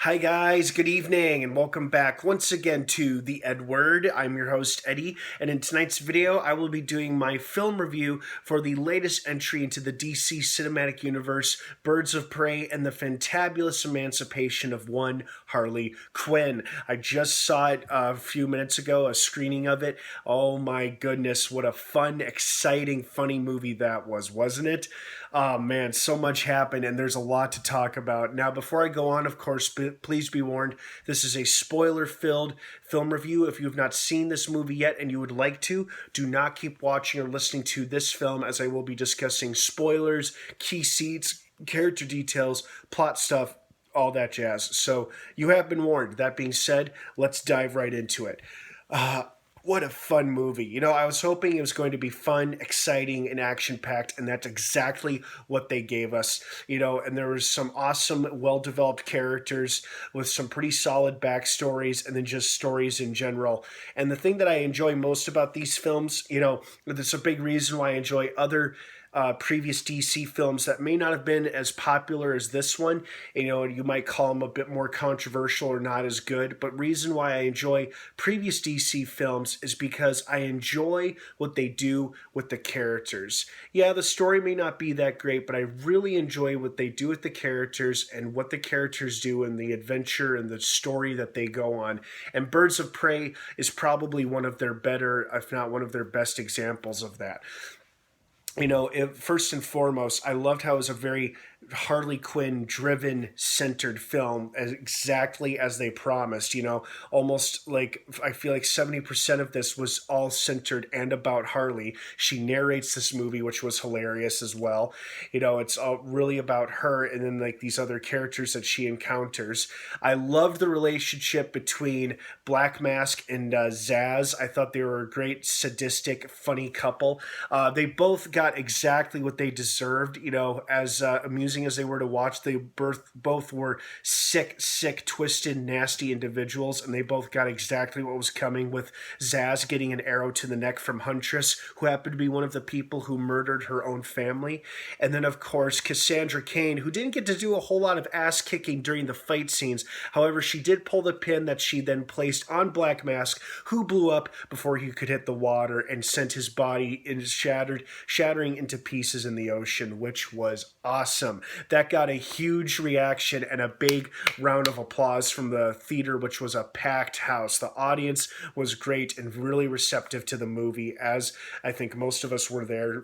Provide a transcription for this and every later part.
Hi guys, good evening and welcome back once again to the EdWord. I'm your host Eddie, and in tonight's video I will be doing my film review for the latest entry into the DC cinematic universe, Birds of Prey and the Fantabulous Emancipation of one Harley Quinn. I just saw it a few minutes ago, a screening of it. Oh my goodness, what a fun, exciting, funny movie that was, wasn't it? Oh man, so much happened and there's a lot to talk about. Now, before I go on, of course, please be warned, this is a spoiler-filled film review. If you have not seen this movie yet and you would like to, do not keep watching or listening to this film, as I will be discussing spoilers, key scenes, character details, plot stuff, all that jazz. So you have been warned. That being said, let's dive right into it. What a fun movie. I was hoping it was going to be fun, exciting, and action-packed, and that's exactly what they gave us. And there was some awesome, well-developed characters with some pretty solid backstories, and then just stories in general. And the thing that I enjoy most about these films, there's a big reason why I enjoy other previous DC films that may not have been as popular as this one. You might call them a bit more controversial or not as good. But reason why I enjoy previous DC films is because I enjoy what they do with the characters. Yeah, the story may not be that great, but I really enjoy what they do with the characters and what the characters do and the adventure and the story that they go on. And Birds of Prey is probably one of their better, if not one of their best examples of that. First and foremost, I loved how it was a very Harley Quinn driven centered film, exactly as they promised. Almost like I feel like 70% of this was all centered and about Harley. She narrates this movie, which was hilarious as well. It's all really about her and then like these other characters that she encounters. I loved the relationship between Black Mask and Zaz. I thought they were a great sadistic, funny couple. They both got exactly what they deserved. As amusing as they were to watch, they both were sick, twisted, nasty individuals, and they both got exactly what was coming, with Zaz getting an arrow to the neck from Huntress, who happened to be one of the people who murdered her own family. And then, of course, Cassandra Cain, who didn't get to do a whole lot of ass kicking during the fight scenes. However, she did pull the pin that she then placed on Black Mask, who blew up before he could hit the water and sent his body in shattering into pieces in the ocean, which was awesome. That got a huge reaction and a big round of applause from the theater, which was a packed house. The audience was great and really receptive to the movie, as I think most of us were there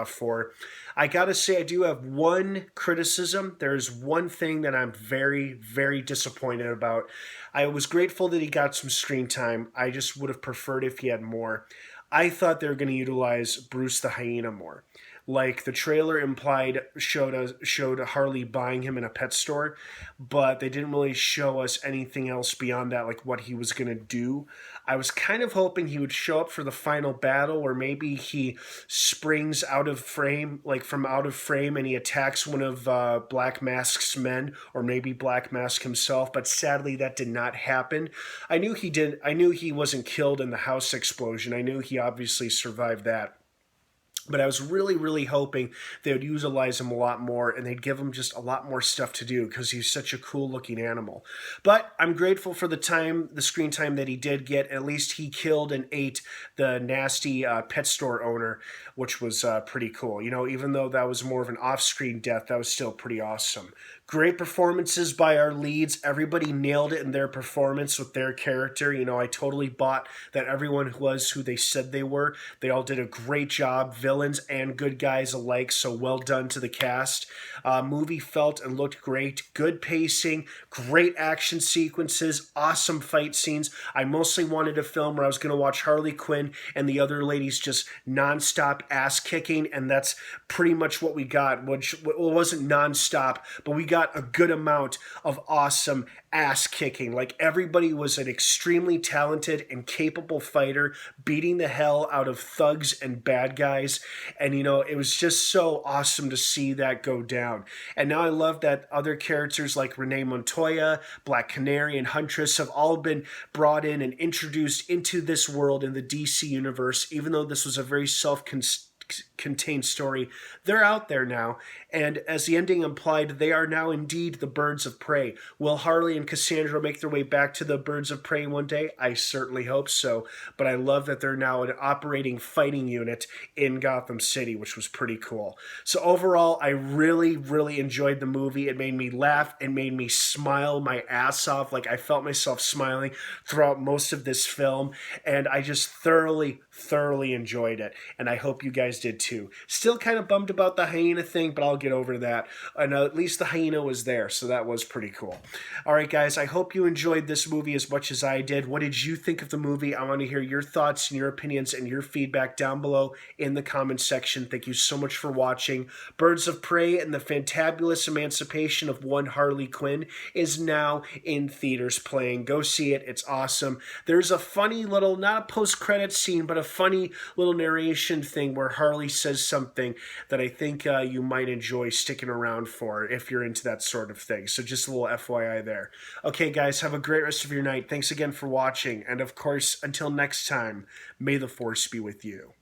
for. I gotta say, I do have one criticism. There's one thing that I'm very, very disappointed about. I was grateful that he got some screen time. I just would have preferred if he had more. I thought they were going to utilize Bruce the Hyena more. Like the trailer implied, showed Harley buying him in a pet store, but they didn't really show us anything else beyond that, like what he was going to do. I was kind of hoping he would show up for the final battle, or maybe he springs out of frame, like from out of frame, and he attacks one of Black Mask's men, or maybe Black Mask himself. But sadly, that did not happen. I knew he did. I knew he wasn't killed in the house explosion. I knew he obviously survived that. But I was really, really hoping they would utilize him a lot more and they'd give him just a lot more stuff to do because he's such a cool-looking animal. But I'm grateful for the screen time that he did get. At least he killed and ate the nasty pet store owner, which was pretty cool. Even though that was more of an off-screen death, that was still pretty awesome. Great performances by our leads. Everybody nailed it in their performance with their character. I totally bought that everyone was who they said they were. They all did a great job, villains and good guys alike, so well done to the cast. Movie felt and looked great. Good pacing, great action sequences, awesome fight scenes. I mostly wanted a film where I was going to watch Harley Quinn and the other ladies just nonstop ass kicking, and that's pretty much what we got, which wasn't nonstop, but we got a good amount of awesome ass kicking. Like, everybody was an extremely talented and capable fighter, beating the hell out of thugs and bad guys. And it was just so awesome to see that go down. And now I love that other characters like Renee Montoya, Black Canary, and Huntress have all been brought in and introduced into this world in the DC universe, even though this was a very self-contained story. They're out there now, and as the ending implied, they are now indeed the birds of prey. Will Harley and Cassandra make their way back to the birds of prey one day? I certainly hope so, but I love that they're now an operating fighting unit in Gotham City, which was pretty cool. So overall, I really, really enjoyed the movie. It made me laugh. It made me smile my ass off. Like, I felt myself smiling throughout most of this film, and I just thoroughly, thoroughly enjoyed it, and I hope you guys did too. Still kind of bummed about the hyena thing, but I'll get over that. And at least the hyena was there, so that was pretty cool. All right, guys, I hope you enjoyed this movie as much as I did. What did you think of the movie? I want to hear your thoughts and your opinions and your feedback down below in the comments section. Thank you so much for watching. Birds of Prey and the Fantabulous Emancipation of One Harley Quinn is now in theaters playing. Go see it. It's awesome. There's a funny little, not a post-credit scene, but a funny little narration thing where Harley says something that I think you might enjoy sticking around for if you're into that sort of thing. So just a little FYI there. Okay, guys, have a great rest of your night. Thanks again for watching. And of course, until next time, may the Force be with you.